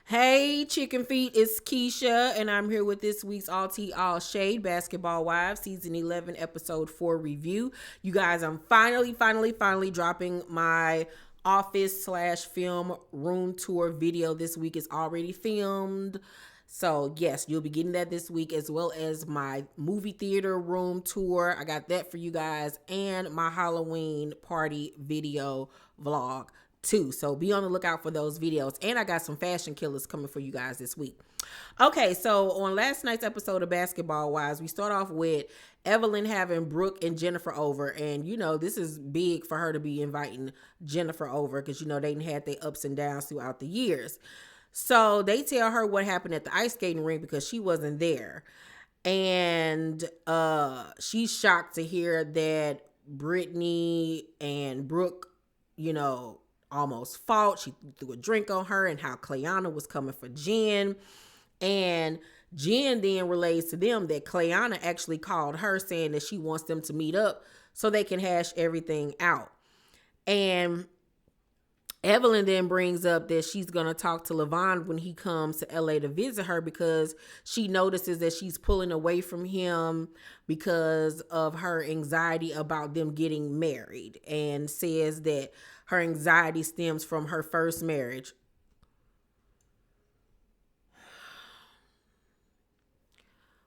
Hey, chicken feet, it's Keisha, and I'm here with this week's All Tea All Shade Basketball Wives Season 11, Episode 4 review. You guys, I'm finally dropping my office slash film room tour video this week. It's already filmed. So, yes, you'll be getting that this week, as well as my movie theater room tour. I got that for you guys, and my Halloween party video vlog too. So be on the lookout for those videos. And I got some fashion killers coming for you guys this week. Okay, so on last night's episode of Basketball Wives, we start off with Evelyn having Brooke and Jennifer over. And, you know, this is big for her to be inviting Jennifer over because, you know, they had their ups and downs throughout the years. So they tell her what happened at the ice skating rink because she wasn't there. And she's shocked to hear that Brittany and Brooke, you know, almost fought. She threw a drink on her and how Clayanna was coming for Jen. And Jen then relays to them that Clayanna actually called her saying that she wants them to meet up so they can hash everything out. And Evelyn then brings up that she's going to talk to Lavon when he comes to LA to visit her because she notices that she's pulling away from him because of her anxiety about them getting married, and says that her anxiety stems from her first marriage.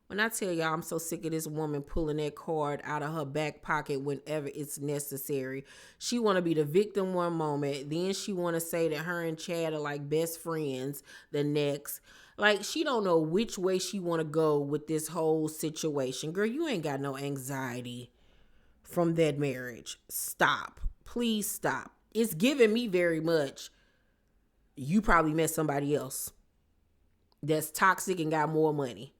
When I tell y'all I'm so sick of this woman pulling that card out of her back pocket whenever it's necessary. She want to be the victim one moment, then she want to say that her and Chad are like best friends the next. Like, she don't know which way she want to go with this whole situation. Girl, you ain't got no anxiety from that marriage. Stop. Please stop. It's giving me very much, you probably met somebody else that's toxic and got more money.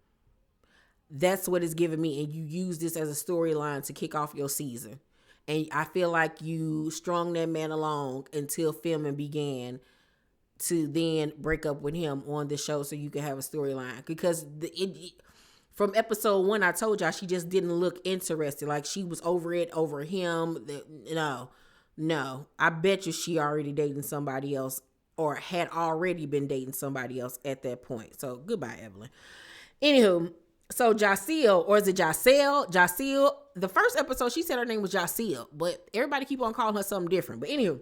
That's what it's giving me. And you use this as a storyline to kick off your season. And I feel like you strung that man along until filming began to then break up with him on the show so you can have a storyline. Because from episode 1, I told y'all she just didn't look interested. Like she was over him. No. I bet you she already dating somebody else or had already been dating somebody else at that point. So goodbye, Evelyn. Anywho, so Jac Eil, or is it Jac Eil? Jac Eil, the first episode, she said her name was Jac Eil, but everybody keep on calling her something different. But anywho,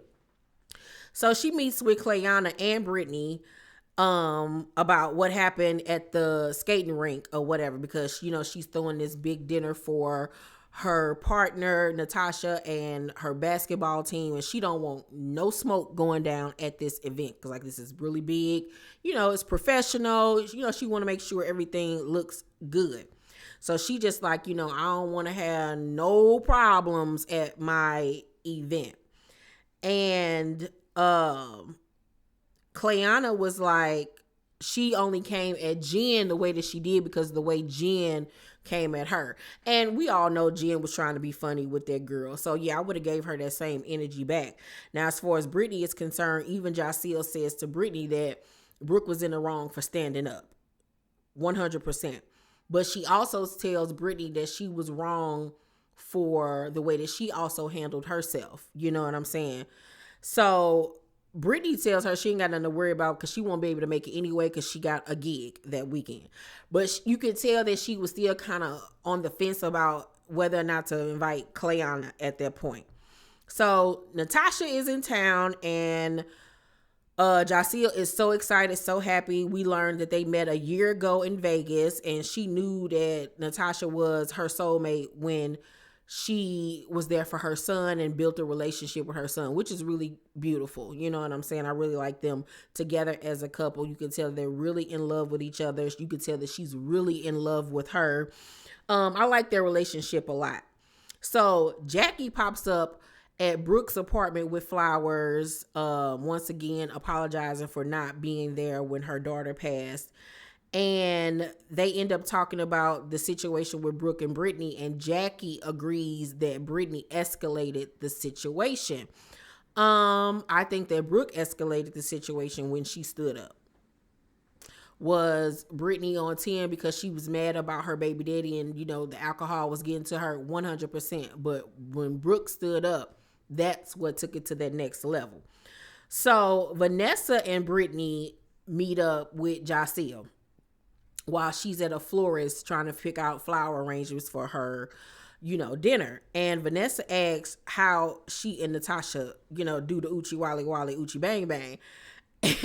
so she meets with Clayanna and Brittany about what happened at the skating rink or whatever, because, you know, she's throwing this big dinner for her partner, Natasha, and her basketball team, and she don't want no smoke going down at this event because, like, this is really big. You know, it's professional. You know, she want to make sure everything looks good. So she just like, you know, I don't want to have no problems at my event. And Clayanna was like, she only came at Jen the way that she did because of the way Jen came at her. And we all know Jen was trying to be funny with that girl. So yeah, I would have gave her that same energy back. Now, as far as Brittany is concerned, even Jac Eil says to Brittany that Brooke was in the wrong for standing up. 100%. But she also tells Brittany that she was wrong for the way that she also handled herself. You know what I'm saying? So Brittany tells her she ain't got nothing to worry about because she won't be able to make it anyway because she got a gig that weekend. But you could tell that she was still kind of on the fence about whether or not to invite Clayanna at that point. So Natasha is in town, and Jac Eil is so excited, so happy. We learned that they met a year ago in Vegas, and she knew that Natasha was her soulmate when she was there for her son and built a relationship with her son, which is really beautiful. You know what I'm saying? I really like them together as a couple. You can tell they're really in love with each other. You can tell that she's really in love with her. I like their relationship a lot. So Jackie pops up at Brooke's apartment with flowers, once again apologizing for not being there when her daughter passed. And they end up talking about the situation with Brooke and Brittany, and Jackie agrees that Brittany escalated the situation. I think that Brooke escalated the situation when she stood up. Was Brittany on 10 because she was mad about her baby daddy and, you know, the alcohol was getting to her? 100%. But when Brooke stood up, that's what took it to that next level. So Vanessa and Brittany meet up with Jac Eil while she's at a florist trying to pick out flower arrangements for her, dinner. And Vanessa asks how she and Natasha, do the Uchi Wally Wally Uchi Bang Bang.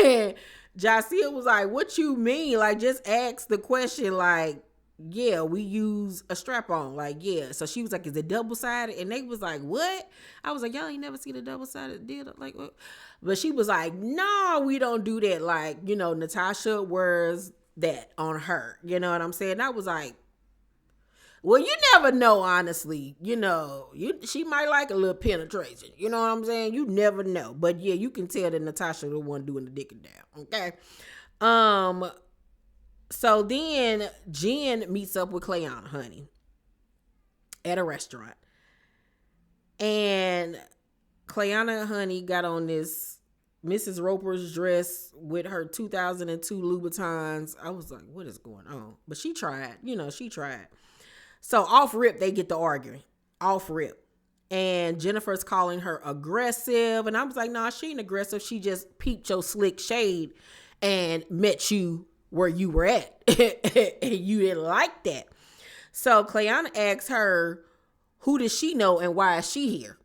And Jac Eil was like, what you mean? Like, just ask the question, like, yeah, we use a strap-on. Like, yeah. So she was like, is it double-sided? And they was like, what? I was like, y'all ain't never seen a double-sided deal? Like, what? But she was like, no, we don't do that. Like, Natasha wears that on her. You know what I'm saying? I was like, well, you never know, honestly. She might like a little penetration. You know what I'm saying? You never know. But yeah, you can tell that Natasha the one doing the dick and down. Okay. So then Jen meets up with Clayanna, honey, at a restaurant. And Clayanna, honey, got on this Mrs. Roper's dress with her 2002 Louboutins. I was like, what is going on? But she tried. She tried. So off rip, they get to arguing. Off rip. And Jennifer's calling her aggressive. And I was like, nah, she ain't aggressive. She just peeped your slick shade and met you where you were at. And you didn't like that. So Clayanna asks her, who does she know and why is she here?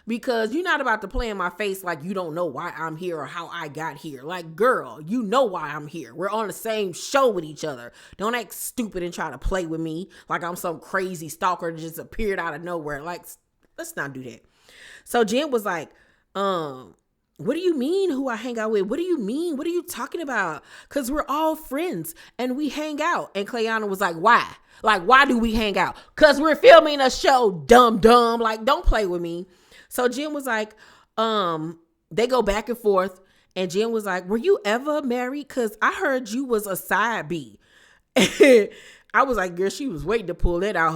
Because you're not about to play in my face like you don't know why I'm here or how I got here. Like, girl, you know why I'm here. We're on the same show with each other. Don't act stupid and try to play with me like I'm some crazy stalker that just appeared out of nowhere. Like, let's not do that. So Jen was like, what do you mean who I hang out with? What do you mean? What are you talking about? Because we're all friends and we hang out. And Clayanna was like, why? Like, why do we hang out? Because we're filming a show, dumb. Like, don't play with me. So Jen was like, they go back and forth. And Jen was like, were you ever married? Because I heard you was a side B. I was like, girl, she was waiting to pull that out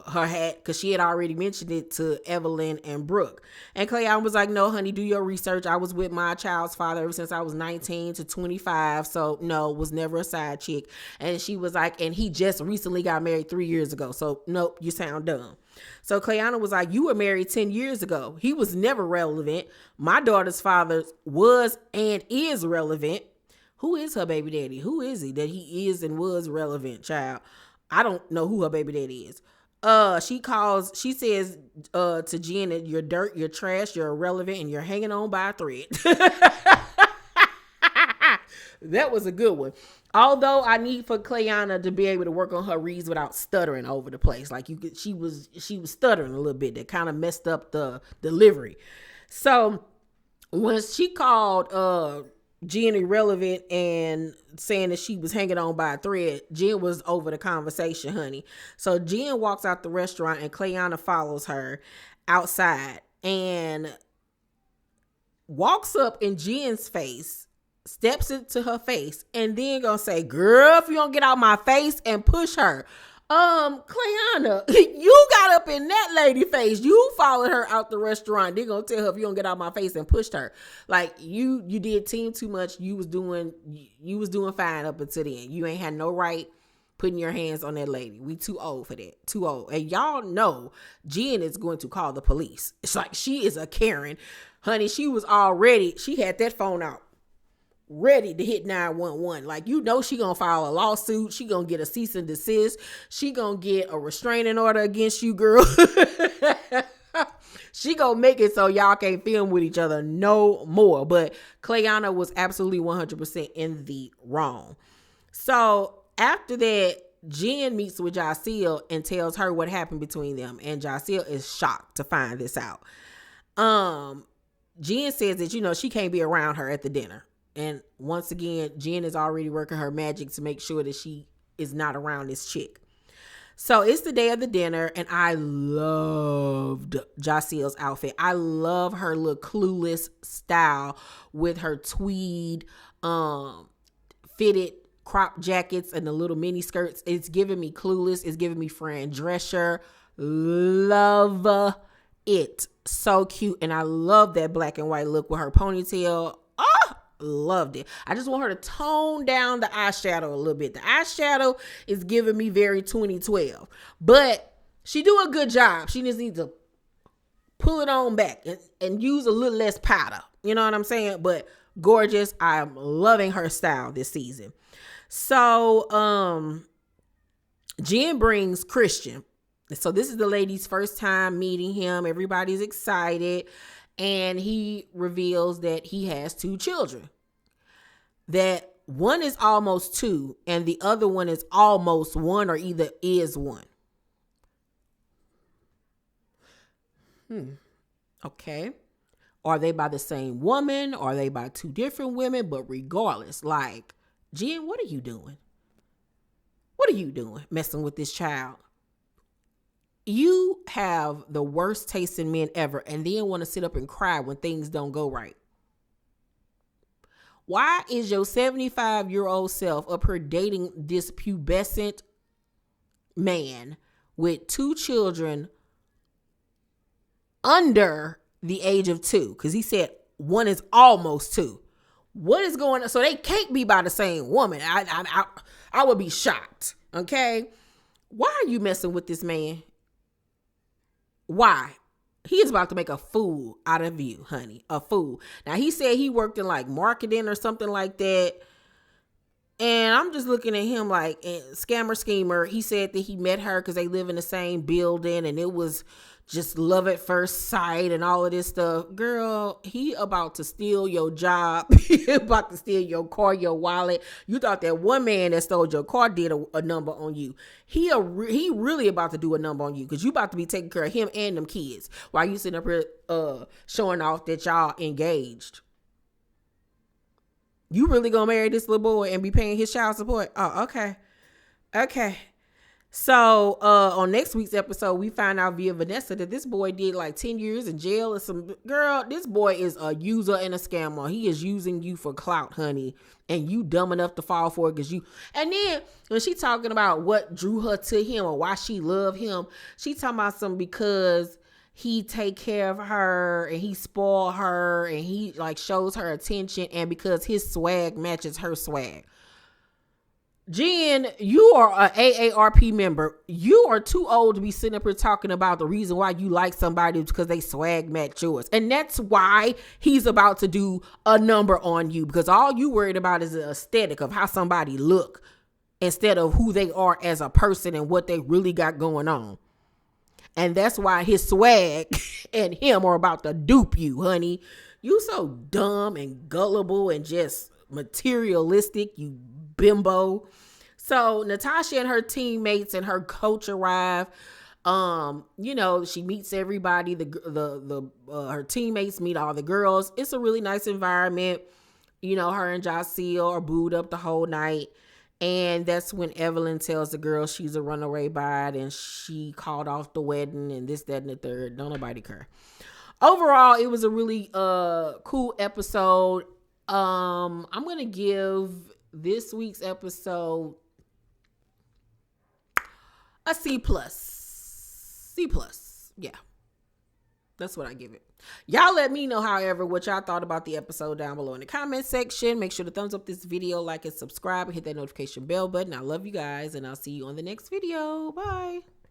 her hat because she had already mentioned it to Evelyn and Brooke. And Clayanna was like, no, honey, do your research. I was with my child's father ever since I was 19 to 25. So no, was never a side chick. And she was like, and he just recently got married 3 years ago. So nope, you sound dumb. So Clayanna was like, you were married 10 years ago. He was never relevant. My daughter's father was and is relevant. Who is her baby daddy? Who is he that he is and was relevant, child? I don't know who her baby daddy is. She says to Jen that you're dirt, you're trash, you're irrelevant, and you're hanging on by a thread. That was a good one. Although I need for Clayanna to be able to work on her reads without stuttering over the place. Like she was stuttering a little bit. That kind of messed up the delivery. So when she called Jen irrelevant and saying that she was hanging on by a thread, Jen was over the conversation, honey. So Jen walks out the restaurant and Clayanna follows her outside and walks up in Jen's face, steps into her face, and then gonna say, girl, if you don't get out my face, and push her. Clayanna, you got up in that lady face. You followed her out the restaurant. They gonna tell her if you don't get out my face and pushed her. Like you did team too much. You was doing fine up until then. You ain't had no right putting your hands on that lady. We too old for that. Too old. And y'all know Jen is going to call the police. It's like she is a Karen. Honey, she had that phone out, ready to hit 911. Like, she gonna file a lawsuit. She gonna get a cease and desist. She gonna get a restraining order against you, girl. She gonna make it so y'all can't film with each other no more. But Clayanna was absolutely 100% in the wrong. So after that, Jen meets with Jac Eil and tells her what happened between them. And Jac Eil is shocked to find this out. Jen says that, she can't be around her at the dinner. And once again, Jen is already working her magic to make sure that she is not around this chick. So it's the day of the dinner, and I loved Jac Eil's outfit. I love her little clueless style with her tweed, fitted crop jackets and the little mini skirts. It's giving me Clueless. It's giving me Fran Drescher. Love it. So cute. And I love that black and white look with her ponytail. Oh, loved it. I just want her to tone down the eyeshadow a little bit. The eyeshadow is giving me very 2012, but she do a good job. She just needs to pull it on back and use a little less powder. You know what I'm saying? But gorgeous. I'm loving her style this season. So, Jen brings Christian. So this is the lady's first time meeting him. Everybody's excited. And he reveals that he has 2 children. That one is almost 2 and the other one is almost 1 or either is 1. Okay. Are they by the same woman? Are they by 2 different women? But regardless, like, Jen, what are you doing? What are you doing messing with this child? You have the worst taste in men ever and then want to sit up and cry when things don't go right. Why is your 75-year-old self up here dating this pubescent man with 2 children under the age of 2? Because he said one is almost 2. What is going on? So they can't be by the same woman. I would be shocked. Okay. Why are you messing with this man? Why? He is about to make a fool out of you, honey. A fool. Now, he said he worked in like marketing or something like that. And I'm just looking at him like scammer schemer. He said that he met her because they live in the same building and it was just love at first sight and all of this stuff. Girl, he about to steal your job. He about to steal your car, your wallet. You thought that one man that stole your car did a number on you. He really about to do a number on you because you about to be taking care of him and them kids while you sitting up here showing off that y'all engaged. You really gonna marry this little boy and be paying his child support? Oh, okay. Okay. So on next week's episode, we find out via Vanessa that this boy did like 10 years in jail and some girl. This boy is a user and a scammer. He is using you for clout, honey. And you dumb enough to fall for it because you. And then when she talking about what drew her to him or why she loved him, she talking about something because he take care of her and he spoil her and he like shows her attention and because his swag matches her swag. Jen, you are an AARP member. You are too old to be sitting up here talking about the reason why you like somebody because they swag match yours. And that's why he's about to do a number on you because all you worried about is the aesthetic of how somebody look instead of who they are as a person and what they really got going on. And that's why his swag and him are about to dupe you, honey. You so dumb and gullible and just materialistic, you bimbo. So Natasha and her teammates and her coach arrive. She meets everybody. Her teammates meet all the girls. It's a really nice environment. Her and Jac Eil are booed up the whole night. And that's when Evelyn tells the girl she's a runaway bride and she called off the wedding and this, that, and the third. Don't nobody care. Overall, it was a really cool episode. I'm going to give this week's episode a C+. C+. Yeah. That's what I give it. Y'all let me know, however, what y'all thought about the episode down below in the comment section. Make sure to thumbs up this video, like and subscribe, and hit that notification bell button. I love you guys, and I'll see you on the next video. Bye.